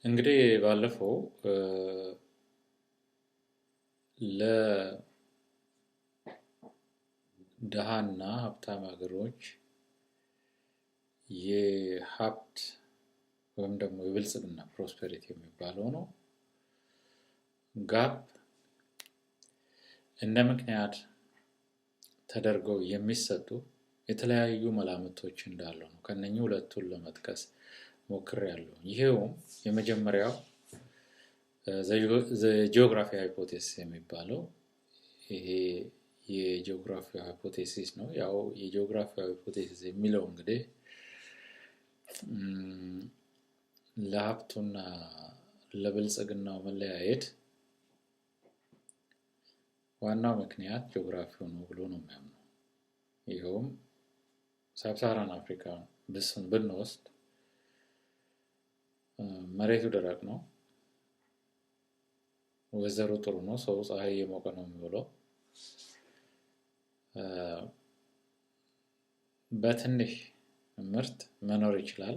እንግዲህ ባለፈው ለደሃና ሀብታም ሀገሮች የሀብት ወይም ደግሞ የብልጽግና ፕሮስፐሪቲ የሚባለው ነው ጋፕ እንደ ምክንያት ተደርገው የሚሰጡ የተለያዩ መላምቶች እንዳሉ ነው። ከነኚህ ሁለቱን ለመጥቀስ ሞክሬያለሁ። ይሄውም የመጀመሪያው ጂኦግራፊ ሃይፖቴሲስ የሚባለው ይሄ የጂኦግራፊ ሃይፖቴሲስ ነው። ያው የጂኦግራፊ ሃይፖቴሲስ የሚለው እንግዲህ ለሀብቱና ለብልጽግናው መለያየት ዋናው ምክንያት ጂኦግራፊው ነው ብሎ ነው የሚያምነው። ይኸውም ሳብሳሃራን አፍሪካ ብንወስድ መሬቱ ደረቅ ነው፣ ወይዘሩ ጥሩ ነው፣ ሰው ፀሐይ እየሞቀ ነው የሚውለው። በትንሽ ምርት መኖር ይችላል፣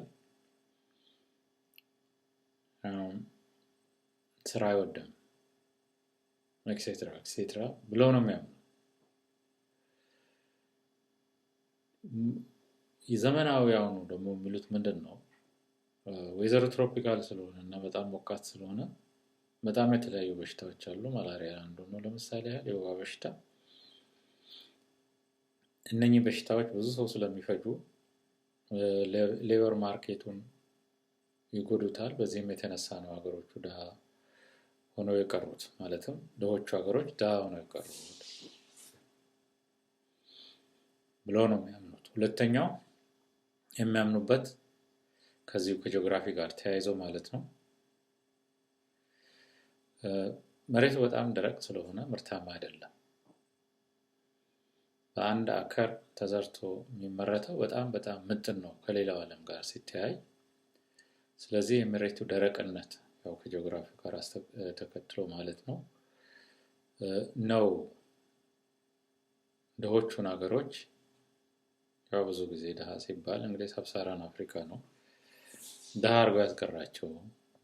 ስራ አይወድም፣ ኤክሴትራ ኤክሴትራ ብለው ነው የሚያምኑ። የዘመናዊያኑ ደግሞ የሚሉት ምንድን ነው? ወይዘሩ ትሮፒካል ስለሆነ እና በጣም ሞቃት ስለሆነ በጣም የተለያዩ በሽታዎች አሉ። ማላሪያ አንዱ ነው ለምሳሌ ያህል የወባ በሽታ። እነኚህ በሽታዎች ብዙ ሰው ስለሚፈጁ ሌበር ማርኬቱን ይጎዱታል። በዚህም የተነሳ ነው ሀገሮቹ ድሃ ሆነው የቀሩት፣ ማለትም ድሆቹ ሀገሮች ድሃ ሆነው የቀሩት ብለው ነው የሚያምኑት። ሁለተኛው የሚያምኑበት ከዚሁ ከጂኦግራፊ ጋር ተያይዞ ማለት ነው መሬቱ በጣም ደረቅ ስለሆነ ምርታማ አይደለም። በአንድ አከር ተዘርቶ የሚመረተው በጣም ምጥን ነው ከሌላው ዓለም ጋር ሲተያይ። ስለዚህ የመሬቱ ደረቅነት ያው ከጂኦግራፊ ጋር ተከትሎ ማለት ነው ድሆቹን ሀገሮች ያው ብዙ ጊዜ ድሃ ሲባል እንግዲህ ሳብሳሃራን አፍሪካ ነው ድሃ አድርጎ ያስቀራቸው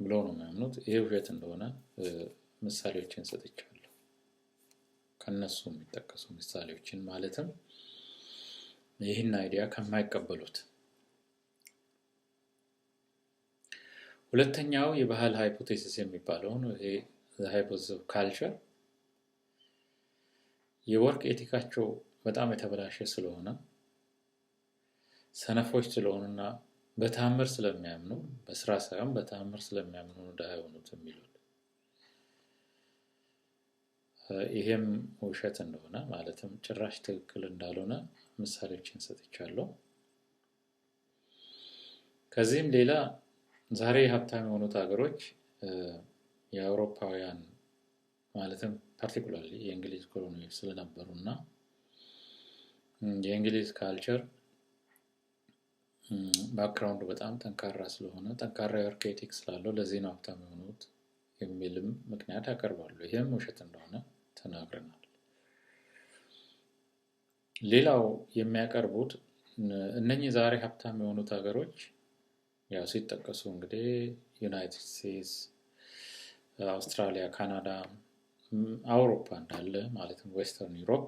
ብለው ነው የሚያምኑት። ይሄ ውሸት እንደሆነ ምሳሌዎችን ሰጥቻለሁ። ከነሱ የሚጠቀሱ ምሳሌዎችን ማለትም ይህን አይዲያ ከማይቀበሉት። ሁለተኛው የባህል ሃይፖቴሲስ የሚባለው ነው። ይሄ ሃይፖቴሲስ ኦፍ ካልቸር የወርክ ኤቲካቸው በጣም የተበላሸ ስለሆነ ሰነፎች ስለሆኑና በተአምር ስለሚያምኑ፣ በስራ ሳይሆን በተአምር ስለሚያምኑ ነው ድሃ የሆኑት የሚሉት። ይሄም ውሸት እንደሆነ ማለትም ጭራሽ ትክክል እንዳልሆነ ምሳሌዎችን ሰጥቻለሁ። ከዚህም ሌላ ዛሬ ሀብታም የሆኑት ሀገሮች የአውሮፓውያን ማለትም ፓርቲኩላርሊ የእንግሊዝ ኮሎኒዎች ስለነበሩና የእንግሊዝ ካልቸር ባክግራውንዱ በጣም ጠንካራ ስለሆነ ጠንካራ የወርክ ኤቲክ ስላለው ለዚህ ነው ሀብታም የሆኑት የሚልም ምክንያት ያቀርባሉ። ይሄም ውሸት እንደሆነ ተናግረናል። ሌላው የሚያቀርቡት እነኚህ ዛሬ ሀብታም የሆኑት ሀገሮች ያው ሲጠቀሱ እንግዲህ ዩናይትድ ስቴትስ፣ አውስትራሊያ፣ ካናዳ፣ አውሮፓ እንዳለ ማለትም ዌስተርን ዩሮፕ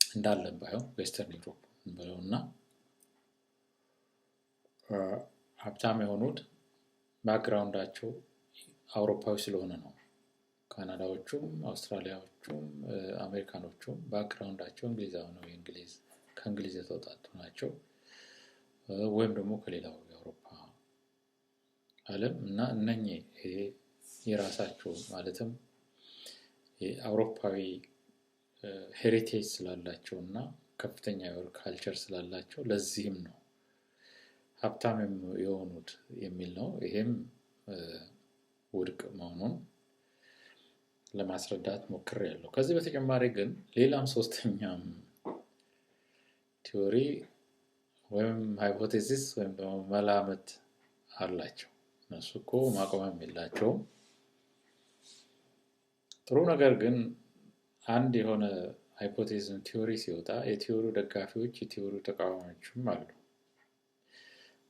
እንዳለ ባይሆን ዌስተርን ዩሮፕ እንበለውና ሀብታም የሆኑት ባክግራውንዳቸው አውሮፓዊ ስለሆነ ነው። ካናዳዎቹም፣ አውስትራሊያዎቹም፣ አሜሪካኖቹም ባክግራውንዳቸው እንግሊዛዊ ነው። ከእንግሊዝ የተውጣጡ ናቸው። ወይም ደግሞ ከሌላው የአውሮፓ ዓለም እና እነኚህ የራሳቸው ማለትም የአውሮፓዊ ሄሪቴጅ ስላላቸው እና ከፍተኛ የወርክ ካልቸር ስላላቸው ለዚህም ነው ሀብታም የሆኑት የሚል ነው። ይሄም ውድቅ መሆኑን ለማስረዳት ሞክሬያለሁ። ከዚህ በተጨማሪ ግን ሌላም ሶስተኛም ቲዮሪ ወይም ሃይፖቴሲስ ወይም ደግሞ መላምት አላቸው። እነሱ እኮ ማቆሚያም የላቸውም። ጥሩ ነገር ግን አንድ የሆነ ሃይፖቴሲስ ቲዮሪ ሲወጣ የቲዮሪው ደጋፊዎች የቲዮሪው ተቃዋሚዎችም አሉ።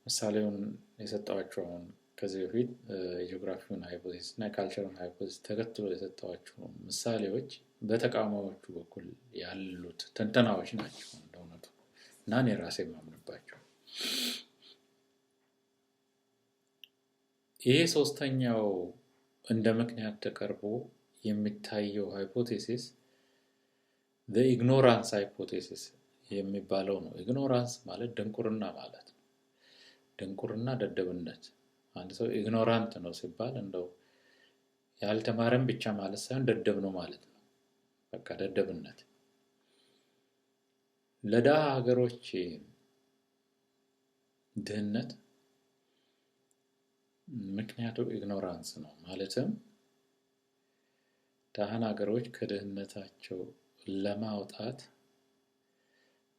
ምሳሌውን የሰጠኋቸው አሁን ከዚህ በፊት የጂኦግራፊውን ሃይፖቴሲስ እና የካልቸሩን ሃይፖቴሲስ ተከትሎ የሰጠኋቸው ምሳሌዎች በተቃዋሚዎቹ በኩል ያሉት ትንተናዎች ናቸው እንደእውነቱ እና እኔ ራሴ የማምንባቸው። ይሄ ሶስተኛው እንደ ምክንያት ተቀርቦ የሚታየው ሃይፖቴሲስ the ignorance hypothesis የሚባለው ነው። ኢግኖራንስ ማለት ድንቁርና ማለት ነው። ድንቁርና ደደብነት። አንድ ሰው ኢግኖራንት ነው ሲባል እንደው ያልተማረም ብቻ ማለት ሳይሆን ደደብ ነው ማለት ነው። በቃ ደደብነት። ለደሃ ሀገሮች ድህነት ምክንያቱ ኢግኖራንስ ነው። ማለትም ደሃን ሀገሮች ከድህነታቸው ለማውጣት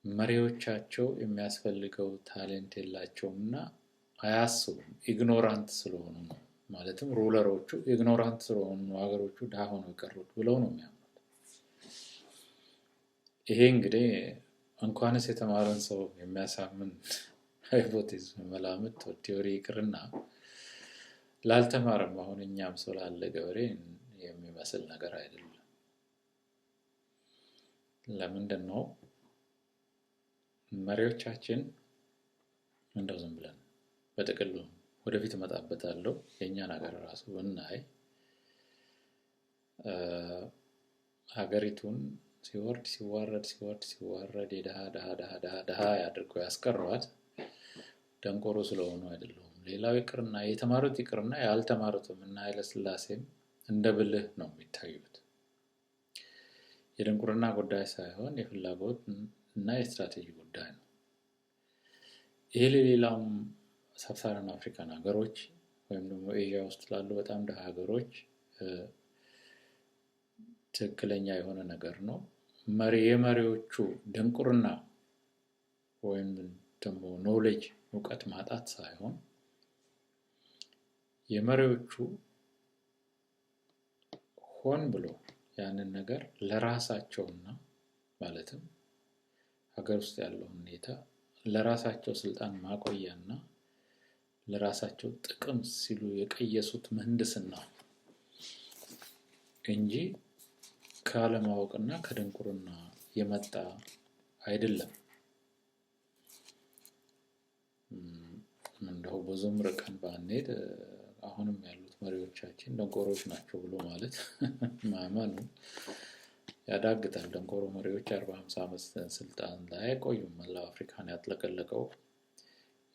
መሪዎቻቸው የሚያስፈልገው ታሌንት የላቸውምና አያስቡም። ኢግኖራንት ስለሆኑ ነው። ማለትም ሩለሮቹ ኢግኖራንት ስለሆኑ ነው ሀገሮቹ ደሃ ሆነው የቀሩት ብለው ነው የሚያምኑት። ይሄ እንግዲህ እንኳንስ የተማረን ሰው የሚያሳምን ሃይፖቴሲስ መላምት ቲዮሪ ይቅርና ላልተማረም አሁን እኛም ሰው ላለ ገበሬ የሚመስል ነገር አይደለም። ለምንድን ነው መሪዎቻችን እንደው ዝም ብለን በጥቅሉ ወደፊት እመጣበታለሁ የኛን ሀገር ራሱ ብናይ ሀገሪቱን ሲወርድ የደሃ ያድርገው ያስቀሯት ደንቆሮ ስለሆኑ አይደለም። ሌላው ይቅርና የተማሩት ይቅርና ያልተማሩትም እና ኃይለ ሥላሴም እንደ ብልህ ነው የሚታዩት። የድንቁርና ጉዳይ ሳይሆን የፍላጎት እና የስትራቴጂ ጉዳይ ነው። ይሄ ለሌላውም ሳብሳሃራን አፍሪካን ሀገሮች ወይም ደግሞ ኤዥያ ውስጥ ላሉ በጣም ደሃ ሀገሮች ትክክለኛ የሆነ ነገር ነው። የመሪዎቹ ድንቁርና ወይም ደግሞ ኖሌጅ እውቀት ማጣት ሳይሆን የመሪዎቹ ሆን ብሎ ያንን ነገር ለራሳቸውና ማለትም ሀገር ውስጥ ያለው ሁኔታ ለራሳቸው ስልጣን ማቆያና ለራሳቸው ጥቅም ሲሉ የቀየሱት ምህንድስና እንጂ ካለማወቅና ከድንቁርና የመጣ አይደለም። እንደው ብዙም ርቀን ባንሄድ አሁንም ያሉት መሪዎቻችን ደንቆሮች ናቸው ብሎ ማለት ማመኑ ያዳግታል። ደንቆሮ መሪዎች 40-50 ዓመት ስልጣን ላይ አይቆዩም። መላው አፍሪካን ያጥለቀለቀው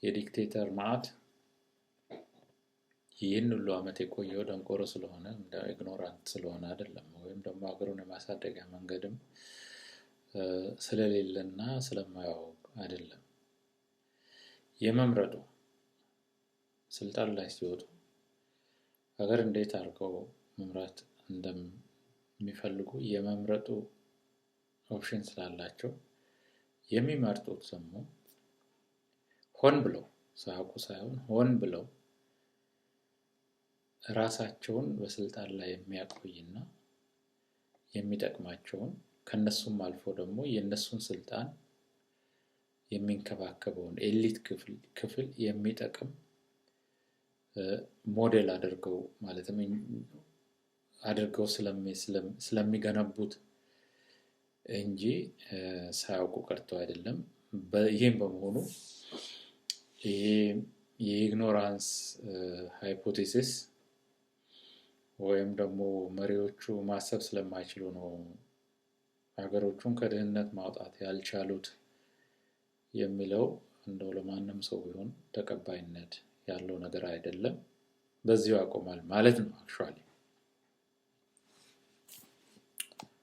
የዲክቴተር ማዕት ይህን ሁሉ ዓመት የቆየው ደንቆሮ ስለሆነ እንደ ኢግኖራንት ስለሆነ አይደለም። ወይም ደግሞ ሀገሩን የማሳደጊያ መንገድም ስለሌለና ስለማያውቅ አይደለም። የመምረጡ ስልጣን ላይ ሲወጡ ሀገር እንዴት አድርገው መምራት እንደሚፈልጉ የመምረጡ ኦፕሽን ስላላቸው የሚመርጡት ደግሞ ሆን ብለው ሳያውቁ ሳይሆን ሆን ብለው ራሳቸውን በስልጣን ላይ የሚያቆይና የሚጠቅማቸውን ከነሱም አልፎ ደግሞ የነሱን ስልጣን የሚንከባከበውን ኤሊት ክፍል የሚጠቅም ሞዴል አድርገው ማለትም አድርገው ስለሚገነቡት እንጂ ሳያውቁ ቀርተው አይደለም። ይሄም በመሆኑ ይሄ የኢግኖራንስ ሃይፖቴሲስ ወይም ደግሞ መሪዎቹ ማሰብ ስለማይችሉ ነው ሀገሮቹን ከድህነት ማውጣት ያልቻሉት የሚለው እንደው ለማንም ሰው ቢሆን ተቀባይነት ያለው ነገር አይደለም። በዚሁ ያቆማል ማለት ነው አክቹአሊ